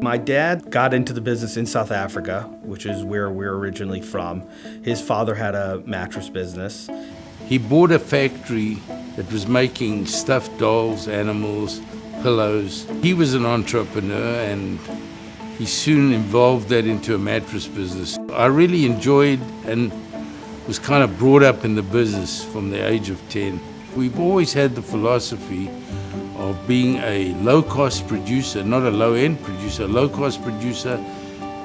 My dad got into the business in South Africa, which is where we're originally from. His father had a mattress business. He bought a factory that was making stuffed dolls, animals, pillows. He was an entrepreneur and he soon evolved that into a mattress business. I really enjoyed and was kind of brought up in the business from the age of 10. We've always had the philosophy of being a low-cost producer, not a low-end producer, a low-cost producer,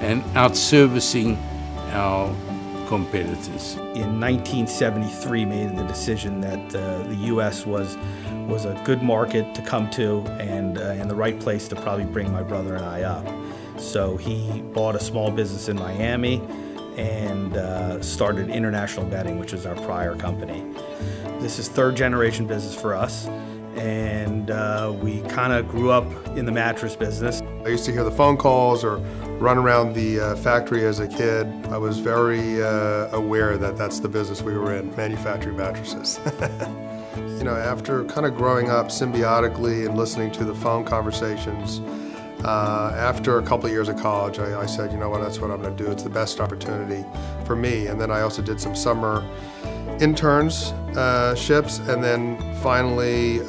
and out-servicing our competitors. In 1973, made the decision that the U.S. was a good market to come to and the right place to probably bring my brother and I up. So he bought a small business in Miami and started International Bedding, which is our prior company. This is third generation business for us, and we kind of grew up in the mattress business. I used to hear the phone calls or run around the factory as a kid. I was very aware that that's the business we were in, manufacturing mattresses. You know, after kind of growing up symbiotically and listening to the phone conversations, after a couple of years of college, I said, you know what, that's what I'm going to do. It's the best opportunity for me. And then I also did some summer internships, and then finally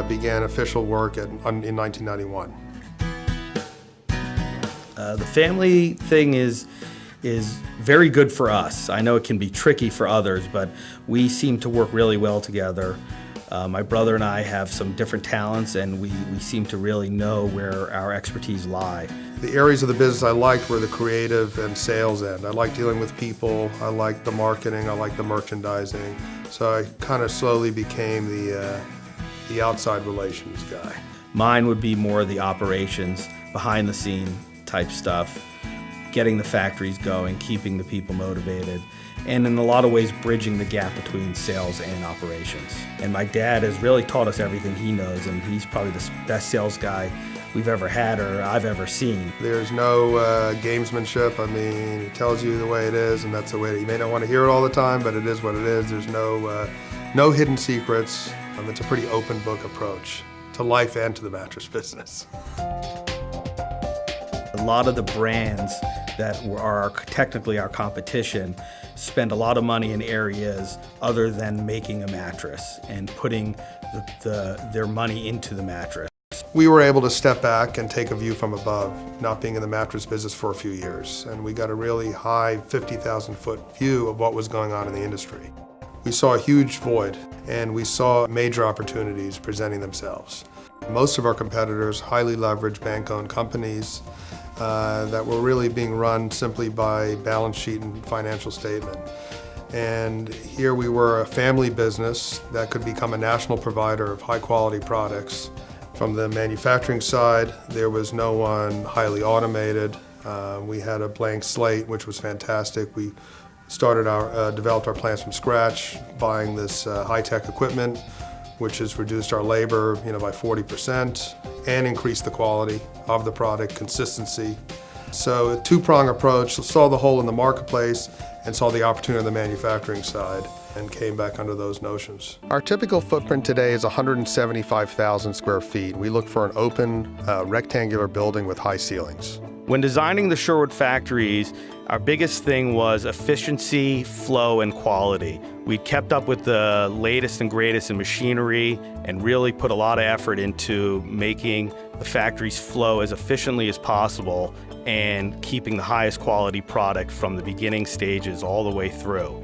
began official work in 1991. The family thing is very good for us. I know it can be tricky for others, but we seem to work really well together. My brother and I have some different talents, and we seem to really know where our expertise lie. The areas of the business I liked were the creative and sales end. I like dealing with people, I like the marketing, I like the merchandising. So I kind of slowly became the outside relations guy. Mine would be more the operations, behind the scene type stuff, getting the factories going, keeping the people motivated, and in a lot of ways bridging the gap between sales and operations. And my dad has really taught us everything he knows, and he's probably the best sales guy we've ever had or I've ever seen. There's no gamesmanship. I mean, he tells you the way it is, and that's the way. You may not want to hear it all the time, but it is what it is. There's no hidden secrets. It's a pretty open book approach to life and to the mattress business. A lot of the brands that are technically our competition spend a lot of money in areas other than making a mattress and putting their money into the mattress. We were able to step back and take a view from above, not being in the mattress business for a few years, and we got a really high 50,000-foot view of what was going on in the industry. We saw a huge void, and we saw major opportunities presenting themselves. Most of our competitors, highly leveraged bank-owned companies that were really being run simply by balance sheet and financial statement. And here we were, a family business that could become a national provider of high-quality products. From the manufacturing side, there was no one highly automated. We had a blank slate, which was fantastic. We developed our plants from scratch, buying this high-tech equipment, which has reduced our labor, by 40% and increased the quality of the product, consistency. So a two-prong approach, saw the hole in the marketplace and saw the opportunity on the manufacturing side and came back under those notions. Our typical footprint today is 175,000 square feet. We look for an open, rectangular building with high ceilings. When designing the Sherwood factories, our biggest thing was efficiency, flow, and quality. We kept up with the latest and greatest in machinery and really put a lot of effort into making the factories flow as efficiently as possible and keeping the highest quality product from the beginning stages all the way through.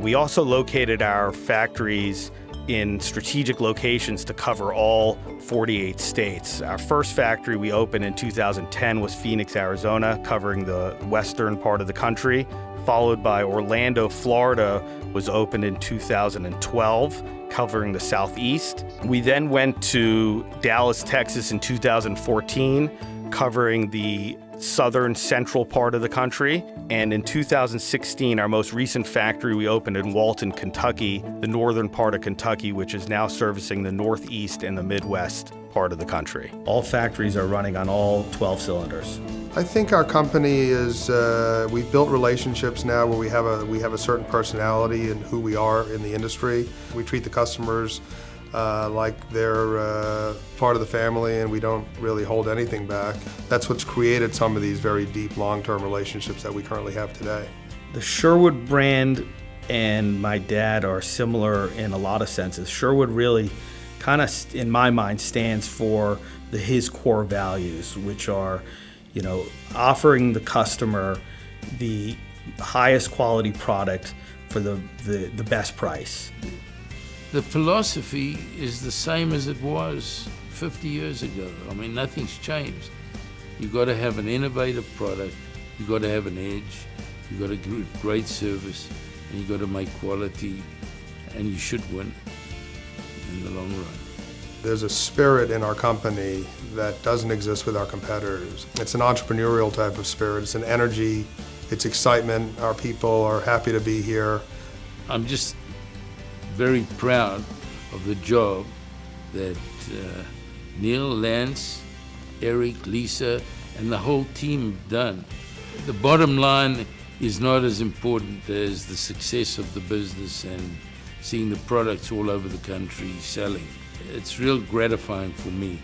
We also located our factories in strategic locations to cover all 48 states. Our first factory we opened in 2010 was Phoenix, Arizona, covering the western part of the country, followed by Orlando, Florida, was opened in 2012, covering the southeast. We then went to Dallas, Texas in 2014, covering the southern central part of the country. And in 2016, our most recent factory we opened in Walton, Kentucky, the northern part of Kentucky, which is now servicing the northeast and the Midwest part of the country. All factories are running on all 12 cylinders. I think our company is, we've built relationships now where we have a certain personality in who we are in the industry. We treat the customers like they're part of the family and we don't really hold anything back. That's what's created some of these very deep, long-term relationships that we currently have today. The Sherwood brand and my dad are similar in a lot of senses. Sherwood really kind of, in my mind, stands for his core values, which are, offering the customer the highest quality product for the best price. The philosophy is the same as it was 50 years ago. I mean, nothing's changed. You've got to have an innovative product, you've got to have an edge, you've got to give great service, and you've got to make quality, and you should win in the long run. There's a spirit in our company that doesn't exist with our competitors. It's an entrepreneurial type of spirit. It's an energy, it's excitement. Our people are happy to be here. I'm just very proud of the job that Neil, Lance, Eric, Lisa, and the whole team have done. The bottom line is not as important as the success of the business and seeing the products all over the country selling. It's real gratifying for me.